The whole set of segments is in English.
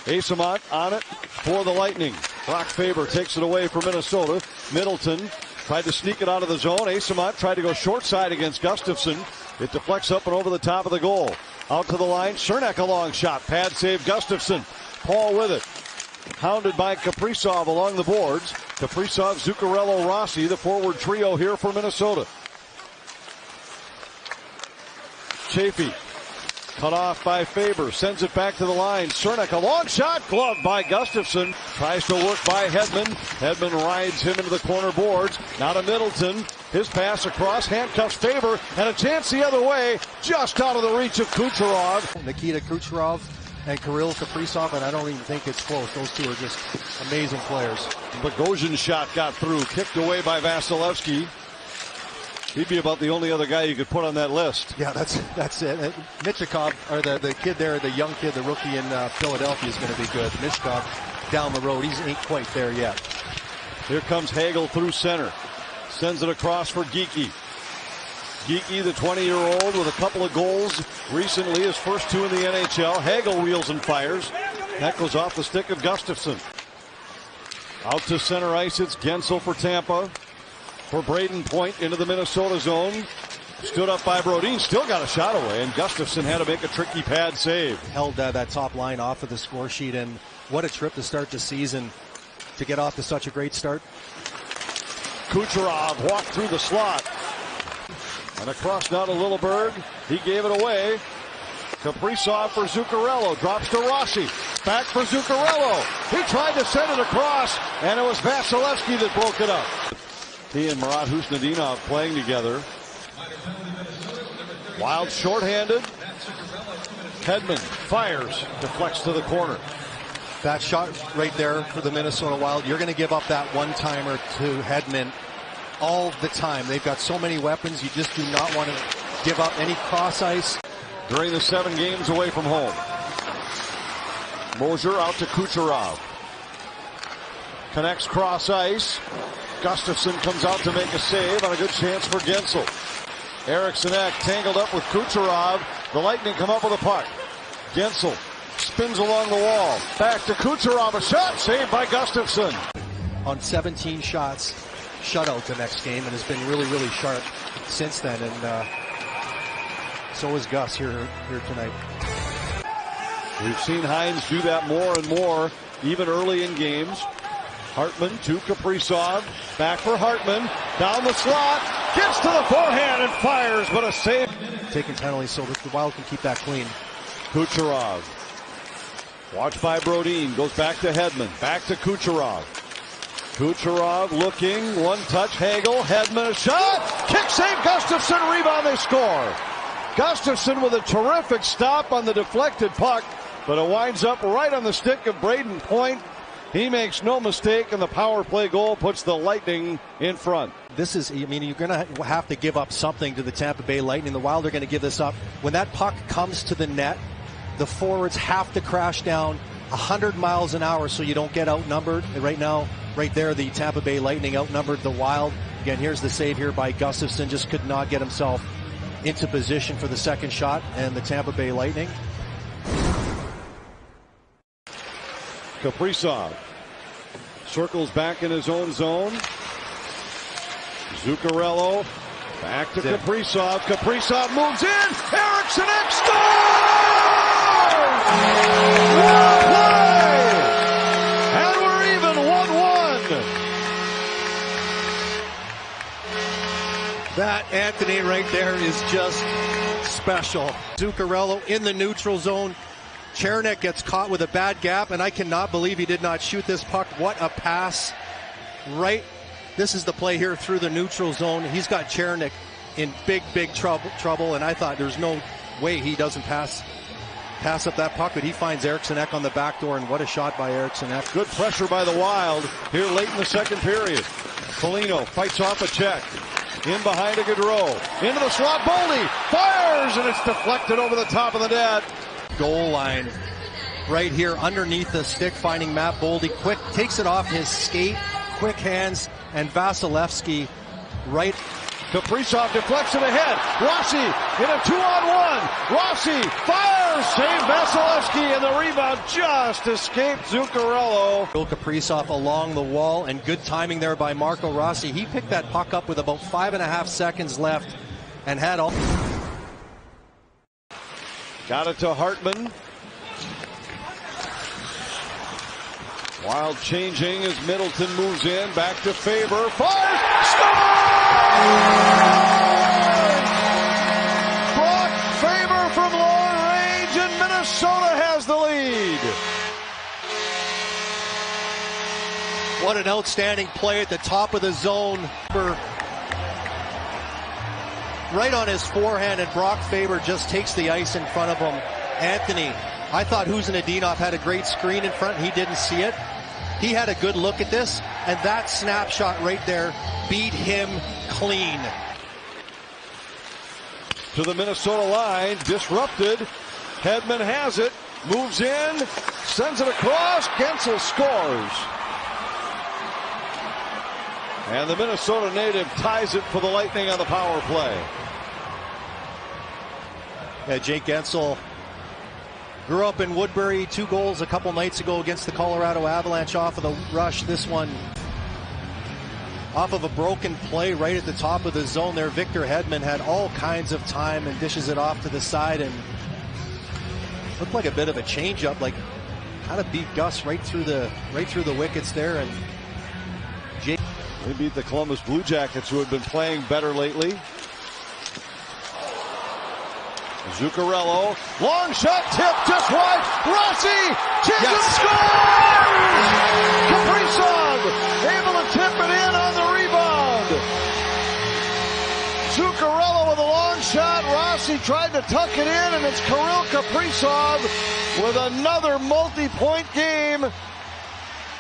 Asamont on it for the Lightning. Brock Faber takes it away from Minnesota. Middleton tried to sneak it out of the zone. Asamont tried to go short side against Gustafsson. It deflects up and over the top of the goal. Out to the line. Cernak a long shot. Pad save Gustafsson. Paul with it. Hounded by Kaprizov along the boards. Kaprizov, Zuccarello, Rossi, the forward trio here for Minnesota. Chafee cut off by Faber, sends it back to the line. Cernak, a long shot, gloved by Gustafsson. Tries to work by Hedman. Hedman rides him into the corner boards. Now to Middleton. His pass across, handcuffs Faber, and a chance the other way, just out of the reach of Kucherov. Nikita Kucherov and Kirill Kaprizov, and I don't even think it's close. Those two are just amazing players. Bogosian's shot got through, kicked away by Vasilevsky. He'd be about the only other guy you could put on that list. Yeah, that's it. Michikov, or the kid there, the young kid, the rookie in Philadelphia is going to be good. Michikov down the road, he ain't quite there yet. Here comes Hagel through center. Sends it across for Geekie. Geekie, the 20-year-old with a couple of goals recently, his first two in the NHL. Hagel wheels and fires. That goes off the stick of Gustafsson. Out to center ice, it's Gensel for Tampa. For Braden Point into the Minnesota zone. Stood up by Brodin, still got a shot away, and Gustafsson had to make a tricky pad save. Held that top line off of the score sheet, and what a trip to start the season to get off to such a great start. Kucherov walked through the slot. And across now to Lilleberg. He gave it away. Kaprizov for Zuccarello. Drops to Rossi. Back for Zuccarello. He tried to send it across, and it was Vasilevsky that broke it up. He and Marat Husnudinov playing together. Wild shorthanded. Hedman fires. Deflects to the corner. That shot right there for the Minnesota Wild. You're going to give up that one-timer to Hedman all the time. They've got so many weapons. You just do not want to give up any cross ice. During the 7 games away from home. Mosier out to Kucherov. Connects cross ice. Gustafsson comes out to make a save on a good chance for Gensel. Eriksson Ek tangled up with Kucherov. The Lightning come up with a puck. Gensel spins along the wall. Back to Kucherov. A shot saved by Gustafsson. On 17 shots, shutout the next game, and has been really, really sharp since then. And so is Gus here tonight. We've seen Hines do that more and more, even early in games. Hartman to Kaprizov. Back for Hartman. Down the slot. Gets to the forehand and fires, but a save. Taking penalties so that the Wild can keep that clean. Kucherov. Watched by Brodin. Goes back to Hedman. Back to Kucherov. Kucherov looking. One touch. Hagel. Hedman a shot. Kick save. Gustafsson. Rebound. They score. Gustafsson with a terrific stop on the deflected puck, but it winds up right on the stick of Braden Point. He makes no mistake, and the power play goal puts the Lightning in front. This is, I mean, you're going to have to give up something to the Tampa Bay Lightning. The Wild are going to give this up. When that puck comes to the net, the forwards have to crash down 100 miles an hour so you don't get outnumbered. And right now, right there, the Tampa Bay Lightning outnumbered the Wild. Again, here's the save here by Gustafsson. Just could not get himself into position for the second shot, and the Tampa Bay Lightning. Kaprizov circles back in his own zone. Zuccarello back to Kaprizov. Kaprizov moves in. Eriksson Ek scores! What play! And we're even 1-1. That, Anthony, right there is just special. Zuccarello in the neutral zone. Cernak gets caught with a bad gap, and I cannot believe he did not shoot this puck. What a pass. Right, this is the play here through the neutral zone. He's got Cernak in big trouble, and I thought there's no way he doesn't pass up that puck, but he finds Eriksson Ek on the back door, and what a shot by Eriksson Ek. Good pressure by the Wild here late in the second period. Foligno fights off a check. In behind a Gaudreau. Into the slot, Boldy fires, and it's deflected over the top of the net. Goal line right here underneath the stick, finding Matt Boldy. Quick takes it off his skate, quick hands, and Vasilevsky right Kaprizov deflects it ahead. Rossi in a 2-on-1. Rossi fires. Save Vasilevsky, and the rebound just escaped Zuccarello. Kaprizov along the wall, and good timing there by Marco Rossi. He picked that puck up with about 5.5 seconds left and had all. Got it to Hartman. Wild changing as Middleton moves in. Back to Faber. Fires. Scores! Brock Faber from long range, and Minnesota has the lead. What an outstanding play at the top of the zone. Right on his forehand, and Brock Faber just takes the ice in front of him. Anthony, I thought Huzanadinov had a great screen in front. He didn't see it. He had a good look at this, and that snapshot right there beat him clean. To the Minnesota line, disrupted. Hedman has it, moves in, sends it across. Gensel scores. And the Minnesota native ties it for the Lightning on the power play. Yeah, Jake Gensel grew up in Woodbury, 2 goals a couple nights ago against the Colorado Avalanche off of the rush. This one off of a broken play right at the top of the zone there. Victor Hedman had all kinds of time and dishes it off to the side, and looked like a bit of a changeup, like kind of beat Gus right through the wickets there. And Jake, they beat the Columbus Blue Jackets, who had been playing better lately. Zuccarello, long shot, tip just wide. Rossi, and scores! Kaprizov able to tip it in on the rebound. Zuccarello with a long shot. Rossi tried to tuck it in, and it's Kirill Kaprizov with another multi-point game,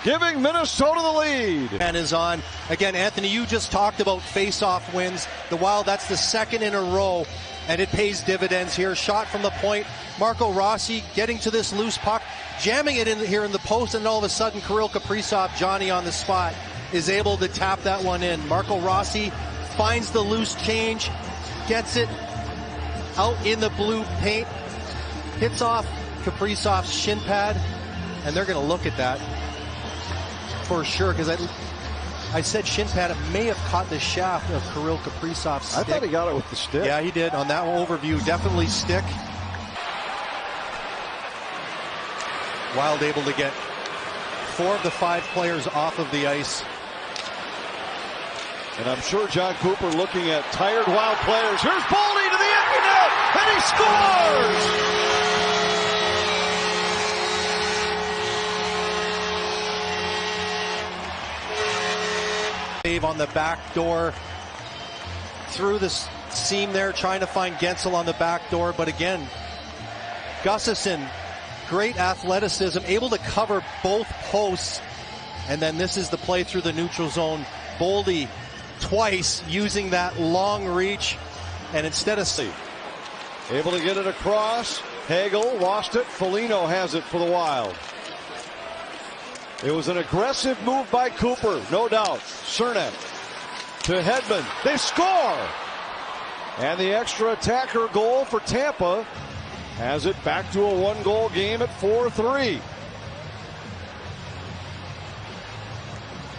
giving Minnesota the lead. And is on. Again, Anthony, you just talked about face-off wins. The Wild, that's the second in a row, and it pays dividends here. Shot from the point. Marco Rossi getting to this loose puck, jamming it in here in the post, and all of a sudden Kirill Kaprizov, Johnny on the spot, is able to tap that one in. Marco Rossi finds the loose change, gets it out in the blue paint, hits off Kaprizov's shin pad, and they're going to look at that for sure, because I said shin pad. It may have caught the shaft of Kirill Kaprizov's stick. I thought he got it with the stick. Yeah, he did on that overview. Definitely stick. Wild able to get 4 of the 5 players off of the ice. And I'm sure John Cooper looking at tired Wild players. Here's Boldy to the empty net, and he scores! Save on the back door, through the seam there, trying to find Gensel on the back door. But again, Gustafsson, great athleticism, able to cover both posts. And then this is the play through the neutral zone. Boldy twice using that long reach, and instead of able to get it across. Hagel lost it. Foligno has it for the Wild. It was an aggressive move by Cooper, no doubt. Cernak to Hedman. They score! And the extra attacker goal for Tampa has it back to a 1-goal game at 4-3.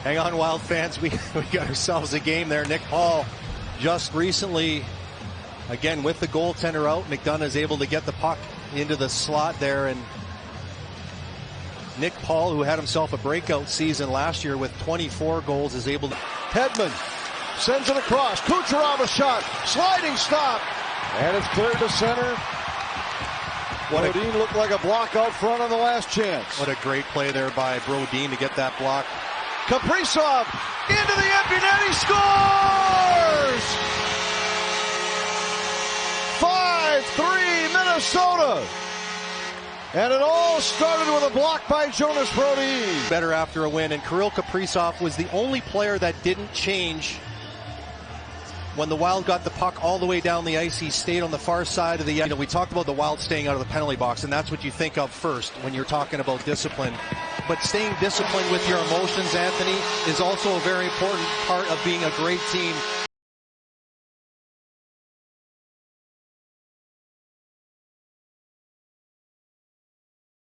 Hang on, Wild fans. We got ourselves a game there. Nick Paul just recently, again with the goaltender out, McDonough is able to get the puck into the slot there, and Nick Paul, who had himself a breakout season last year with 24 goals, is able to. Hedman sends it across. Kucherov a shot. Sliding stop. And it's cleared to center. Brodin looked like a block out front on the last chance. What a great play there by Brodin to get that block. Kaprizov into the empty net. He scores! 5-3 Minnesota. And it all started with a block by Jonas Brodin. Better after a win, and Kirill Kaprizov was the only player that didn't change when the Wild got the puck all the way down the ice. He stayed on the far side of the. You know, we talked about the Wild staying out of the penalty box, and that's what you think of first when you're talking about discipline. But staying disciplined with your emotions, Anthony, is also a very important part of being a great team.